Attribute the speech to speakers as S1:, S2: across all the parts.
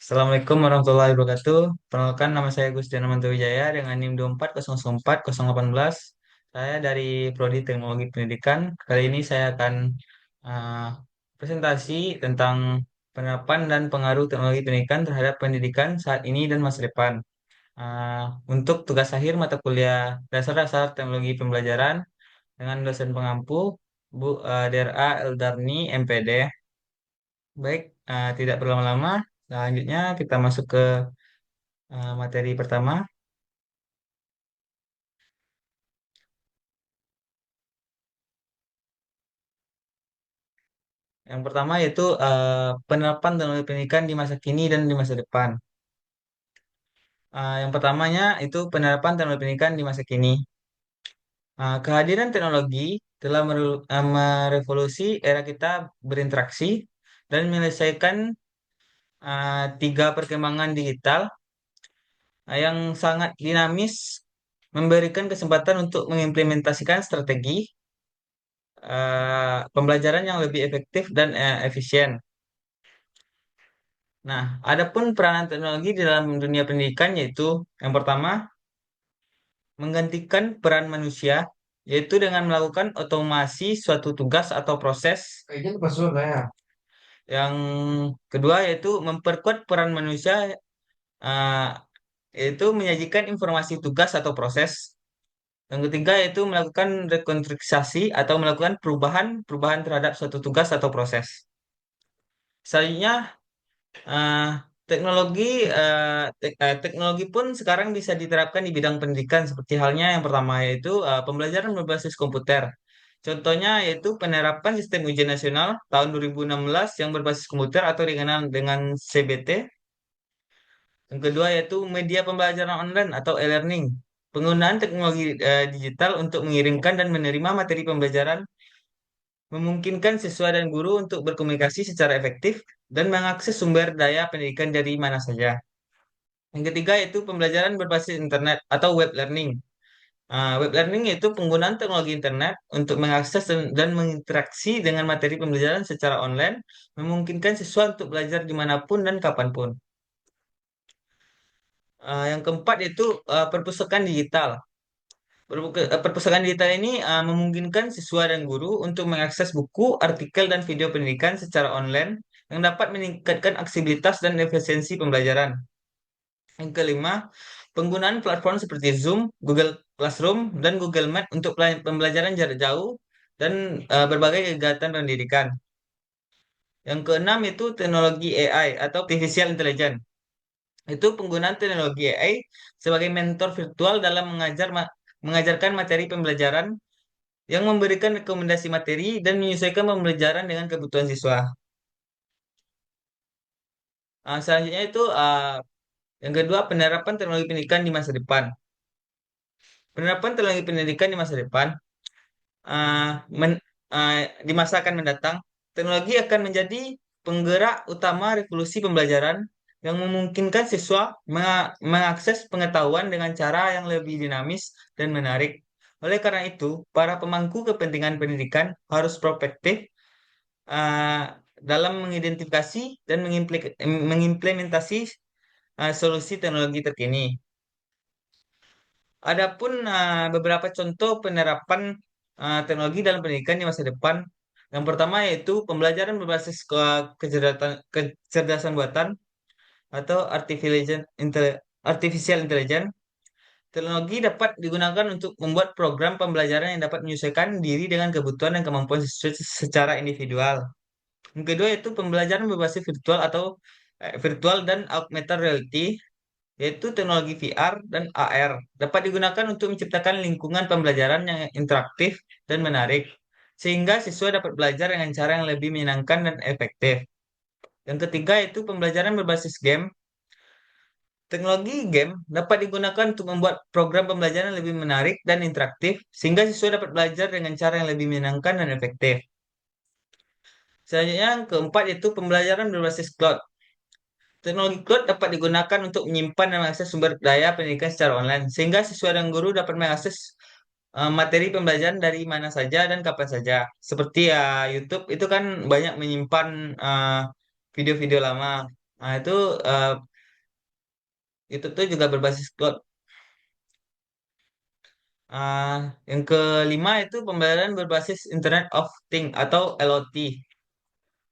S1: Assalamualaikum warahmatullahi wabarakatuh. Perkenalkan nama saya Gustiana Mantowijaya dengan NIM 24004-018. Saya dari Prodi Teknologi Pendidikan. Kali ini saya akan uh, presentasi tentang penerapan dan pengaruh teknologi pendidikan terhadap pendidikan saat ini dan masa depan. Untuk tugas akhir mata kuliah dasar-dasar teknologi pembelajaran dengan dosen pengampu Bu DRA Eldarni MPD. Baik, tidak berlama-lama. Selanjutnya kita masuk ke materi pertama. Yang pertama yaitu penerapan teknologi pendidikan di masa kini dan di masa depan. Yang pertamanya itu penerapan teknologi pendidikan di masa kini. Kehadiran teknologi telah merevolusi era kita berinteraksi dan menyelesaikan tiga perkembangan digital yang sangat dinamis, memberikan kesempatan untuk mengimplementasikan strategi pembelajaran yang lebih efektif dan efisien. Nah, adapun peranan teknologi di dalam dunia pendidikan yaitu yang pertama, menggantikan peran manusia, yaitu dengan melakukan otomasi suatu tugas atau proses. Kayaknya itu pas ya. Yang kedua yaitu memperkuat peran manusia, uh, yaitu menyajikan informasi tugas atau proses. Yang ketiga yaitu melakukan rekonstruksi atau melakukan perubahan terhadap suatu tugas atau proses. Selanjutnya, Eh, teknologi pun sekarang bisa diterapkan di bidang pendidikan seperti halnya yang pertama yaitu pembelajaran berbasis komputer. Contohnya yaitu penerapan sistem ujian nasional tahun 2016 yang berbasis komputer atau dikenal dengan CBT. Yang kedua yaitu media pembelajaran online atau e-learning. Penggunaan teknologi digital untuk mengirimkan dan menerima materi pembelajaran memungkinkan siswa dan guru untuk berkomunikasi secara efektif dan mengakses sumber daya pendidikan dari mana saja. Yang ketiga yaitu pembelajaran berbasis internet atau web learning. Web learning yaitu penggunaan teknologi internet untuk mengakses dan menginteraksi dengan materi pembelajaran secara online, memungkinkan siswa untuk belajar dimanapun dan kapanpun. Yang keempat yaitu perpustakaan digital. Perpustakaan digital ini memungkinkan siswa dan guru untuk mengakses buku, artikel, dan video pendidikan secara online yang dapat meningkatkan aksesibilitas dan efisiensi pembelajaran. Yang kelima, penggunaan platform seperti Zoom, Google Classroom, dan Google Meet untuk pembelajaran jarak jauh dan berbagai kegiatan pendidikan. Yang keenam itu teknologi AI atau artificial intelligence. Itu penggunaan teknologi AI sebagai mentor virtual dalam mengajarkan materi pembelajaran yang memberikan rekomendasi materi dan menyesuaikan pembelajaran dengan kebutuhan siswa. Selanjutnya itu yang kedua, penerapan teknologi pendidikan di masa depan. Penerapan teknologi pendidikan di masa depan uh, men- di masa akan mendatang, teknologi akan menjadi penggerak utama revolusi pembelajaran yang memungkinkan siswa mengakses pengetahuan dengan cara yang lebih dinamis dan menarik. Oleh karena itu, para pemangku kepentingan pendidikan harus proaktif uh, dalam mengidentifikasi dan mengimplementasi solusi teknologi terkini. Adapun beberapa contoh penerapan teknologi dalam pendidikan di masa depan. Yang pertama yaitu pembelajaran berbasis kecerdasan buatan atau artificial intelligence. Teknologi dapat digunakan untuk membuat program pembelajaran yang dapat menyesuaikan diri dengan kebutuhan dan kemampuan siswa secara individual. Yang kedua yaitu pembelajaran berbasis virtual atau virtual dan augmented reality, yaitu teknologi VR dan AR, dapat digunakan untuk menciptakan lingkungan pembelajaran yang interaktif dan menarik, sehingga siswa dapat belajar dengan cara yang lebih menyenangkan dan efektif. Yang ketiga yaitu pembelajaran berbasis game. Teknologi game dapat digunakan untuk membuat program pembelajaran lebih menarik dan interaktif, sehingga siswa dapat belajar dengan cara yang lebih menyenangkan dan efektif. Selanjutnya, yang keempat yaitu pembelajaran berbasis cloud. Teknologi cloud dapat digunakan untuk menyimpan dan mengakses sumber daya pendidikan secara online, sehingga siswa dan guru dapat mengakses materi pembelajaran dari mana saja dan kapan saja. Seperti ya YouTube itu kan banyak menyimpan video-video lama. Nah, eh, itu tuh juga berbasis cloud. Ah, yang kelima itu pembelajaran berbasis Internet of Things atau LOT.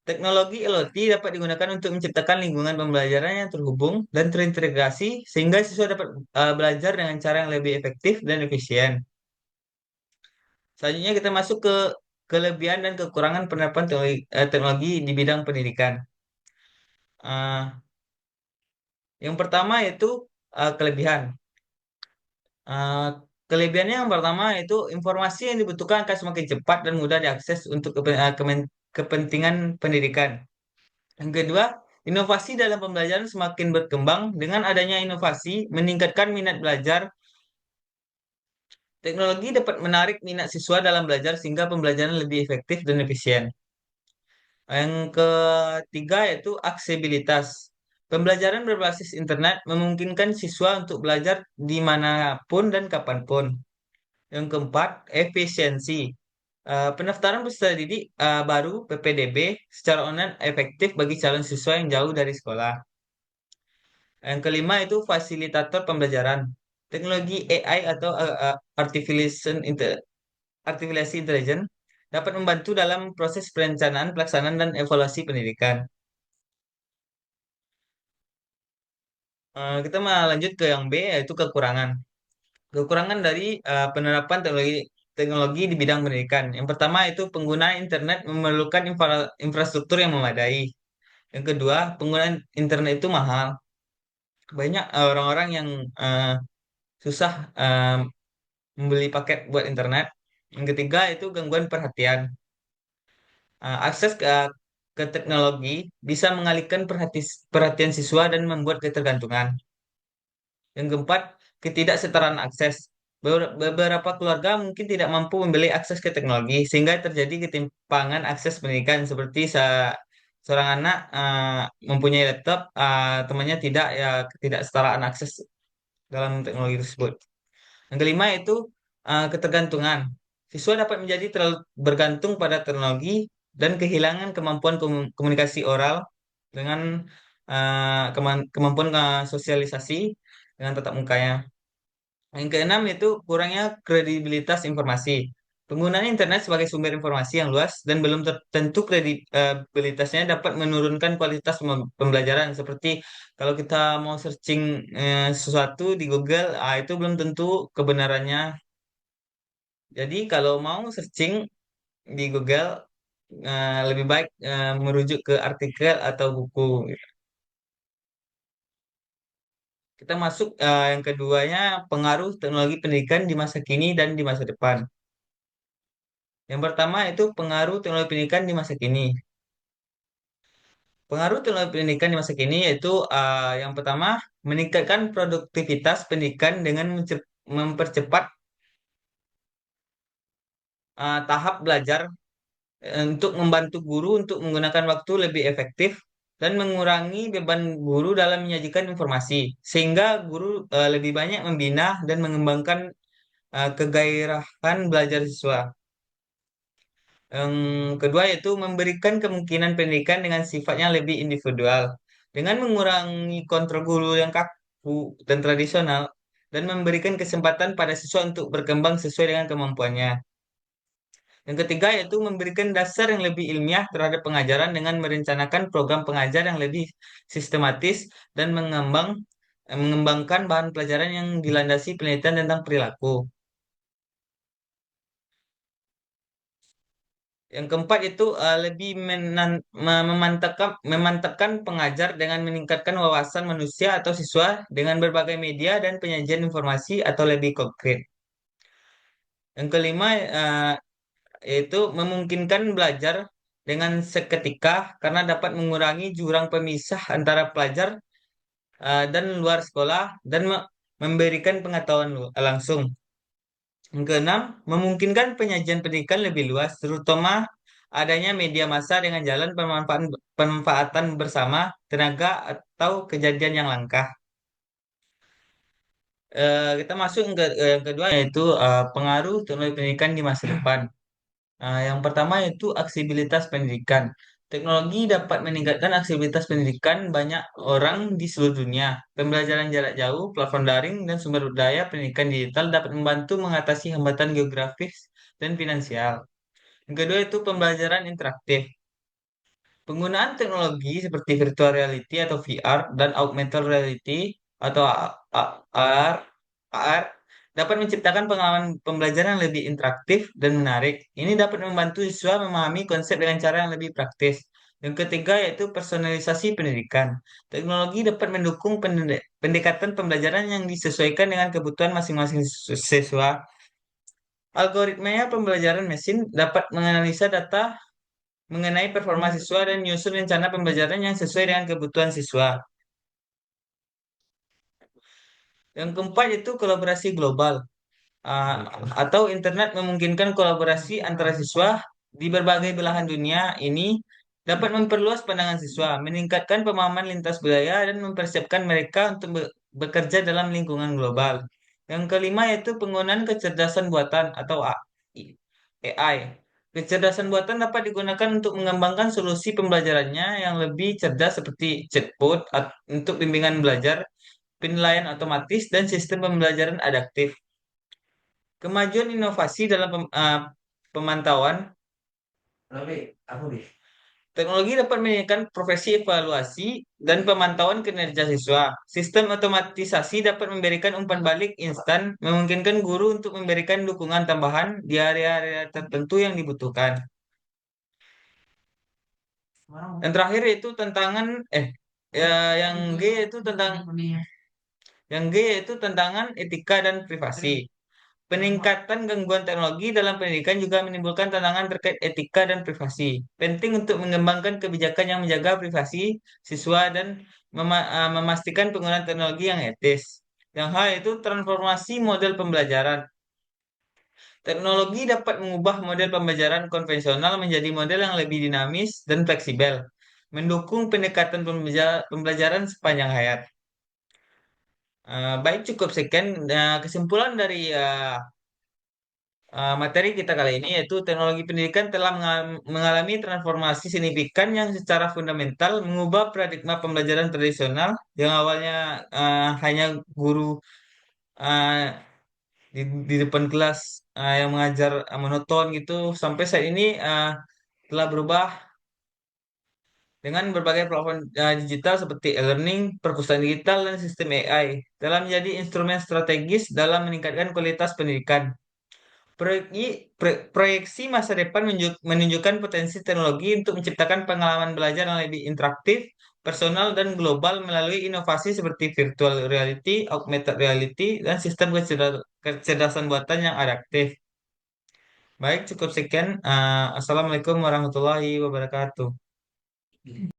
S1: Teknologi LOT dapat digunakan untuk menciptakan lingkungan pembelajaran yang terhubung dan terintegrasi sehingga siswa dapat belajar dengan cara yang lebih efektif dan efisien. Selanjutnya kita masuk ke kelebihan dan kekurangan penerapan teknologi di bidang pendidikan. Ah, yang pertama yaitu kelebihan. Ah, kelebihannya yang pertama yaitu informasi yang dibutuhkan akan semakin cepat dan mudah diakses untuk kepentingan pendidikan. Yang kedua, inovasi dalam pembelajaran semakin berkembang. Dengan adanya inovasi, meningkatkan minat belajar. Teknologi dapat menarik minat siswa dalam belajar sehingga pembelajaran lebih efektif dan efisien. Yang ketiga yaitu aksesibilitas. Pembelajaran berbasis internet memungkinkan siswa untuk belajar dimanapun dan kapanpun. Yang keempat, efisiensi. Pendaftaran peserta didik baru PPDB secara online efektif bagi calon siswa yang jauh dari sekolah. Yang kelima itu fasilitator pembelajaran. Teknologi AI atau artificial intelligence dapat membantu dalam proses perencanaan, pelaksanaan, dan evaluasi pendidikan. Kita mau lanjut ke yang B, yaitu kekurangan. Kekurangan dari penerapan teknologi di bidang pendidikan. Yang pertama itu penggunaan internet memerlukan infrastruktur yang memadai. Yang kedua, penggunaan internet itu mahal. Banyak orang-orang yang eh, susah membeli paket buat internet. Yang ketiga itu gangguan perhatian. Akses ke teknologi bisa mengalihkan perhatian siswa dan membuat ketergantungan. Yang keempat, ketidaksetaraan akses. Beberapa keluarga mungkin tidak mampu membeli akses ke teknologi, sehingga terjadi ketimpangan akses pendidikan seperti seorang anak mempunyai laptop, temannya tidak, ya ketidaksetaraan akses dalam teknologi tersebut. Yang kelima itu ketergantungan. Siswa dapat menjadi terlalu bergantung pada teknologi dan kehilangan kemampuan komunikasi oral dengan kemampuan sosialisasi dengan tatap mukanya. Yang keenam itu kurangnya kredibilitas informasi. Penggunaan internet sebagai sumber informasi yang luas dan belum tentu kredibilitasnya dapat menurunkan kualitas pembelajaran. Seperti kalau kita mau searching sesuatu di Google, itu belum tentu kebenarannya. Jadi kalau mau searching di Google, lebih baik merujuk ke artikel atau buku. Kita masuk yang keduanya, pengaruh teknologi pendidikan di masa kini dan di masa depan. Yang pertama itu pengaruh teknologi pendidikan di masa kini. Pengaruh teknologi pendidikan di masa kini yaitu yang pertama meningkatkan produktivitas pendidikan dengan mempercepat tahap belajar untuk membantu guru untuk menggunakan waktu lebih efektif dan mengurangi beban guru dalam menyajikan informasi sehingga guru lebih banyak membina dan mengembangkan kegairahan belajar siswa. Yang kedua yaitu memberikan kemungkinan pendidikan dengan sifatnya lebih individual dengan mengurangi kontrol guru yang kaku dan tradisional dan memberikan kesempatan pada siswa untuk berkembang sesuai dengan kemampuannya. Yang ketiga yaitu memberikan dasar yang lebih ilmiah terhadap pengajaran dengan merencanakan program pengajar yang lebih sistematis dan mengembangkan bahan pelajaran yang dilandasi penelitian tentang perilaku. Yang keempat itu lebih memantapkan pengajar dengan meningkatkan wawasan manusia atau siswa dengan berbagai media dan penyajian informasi atau lebih konkret. Yang kelima yaitu memungkinkan belajar dengan seketika karena dapat mengurangi jurang pemisah antara pelajar dan luar sekolah dan memberikan pengetahuan langsung. Yang keenam, memungkinkan penyajian pendidikan lebih luas, terutama adanya media massa dengan jalan pemanfaatan bersama tenaga atau kejadian yang langka. Kita masuk yang kedua yaitu pengaruh teknologi pendidikan di masa depan. Yang pertama yaitu aksesibilitas pendidikan. Teknologi dapat meningkatkan aktivitas pendidikan banyak orang di seluruh dunia. Pembelajaran jarak jauh, platform daring, dan sumber daya pendidikan digital dapat membantu mengatasi hambatan geografis dan finansial. Yang kedua itu pembelajaran interaktif. Penggunaan teknologi seperti virtual reality atau VR dan augmented reality atau AR dapat menciptakan pengalaman pembelajaran yang lebih interaktif dan menarik. Ini dapat membantu siswa memahami konsep dengan cara yang lebih praktis. Yang ketiga yaitu personalisasi pendidikan. Teknologi dapat mendukung pendekatan pembelajaran yang disesuaikan dengan kebutuhan masing-masing siswa. Algoritmanya pembelajaran mesin dapat menganalisa data mengenai performa siswa dan menyusun rencana pembelajaran yang sesuai dengan kebutuhan siswa. Yang keempat itu kolaborasi global. Ah, atau internet memungkinkan kolaborasi antara siswa di berbagai belahan dunia ini dapat memperluas pandangan siswa, meningkatkan pemahaman lintas budaya dan mempersiapkan mereka untuk bekerja dalam lingkungan global. Yang kelima yaitu penggunaan kecerdasan buatan atau AI. Kecerdasan buatan dapat digunakan untuk mengembangkan solusi pembelajarannya yang lebih cerdas seperti chatbot untuk bimbingan belajar, penilaian otomatis, dan sistem pembelajaran adaptif. Kemajuan inovasi dalam pemantauan teknologi dapat meningkatkan profesi evaluasi dan pemantauan kinerja siswa. Sistem otomatisasi dapat memberikan umpan balik instan, memungkinkan guru untuk memberikan dukungan tambahan di area-area tertentu yang dibutuhkan. Yang terakhir itu tantangan ya, yang G itu tentang yang G yaitu tantangan etika dan privasi. Peningkatan gangguan teknologi dalam pendidikan juga menimbulkan tantangan terkait etika dan privasi. Penting untuk mengembangkan kebijakan yang menjaga privasi siswa dan memastikan penggunaan teknologi yang etis. Yang H itu transformasi model pembelajaran. Teknologi dapat mengubah model pembelajaran konvensional menjadi model yang lebih dinamis dan fleksibel, mendukung pendekatan pembelajaran sepanjang hayat. Baik, cukup sekian kesimpulan dari materi kita kali ini yaitu teknologi pendidikan telah mengalami transformasi signifikan yang secara fundamental mengubah paradigma pembelajaran tradisional yang awalnya hanya guru uh, di, di depan kelas yang mengajar monoton gitu sampai saat ini telah berubah dengan berbagai platform digital seperti e-learning, perpustakaan digital, dan sistem AI telah menjadi instrumen strategis dalam meningkatkan kualitas pendidikan. Proyeksi masa depan menunjukkan potensi teknologi untuk menciptakan pengalaman belajar yang lebih interaktif, personal, dan global melalui inovasi seperti virtual reality, augmented reality, dan sistem kecerdasan buatan yang adaptif. Baik, cukup sekian. Assalamualaikum warahmatullahi wabarakatuh.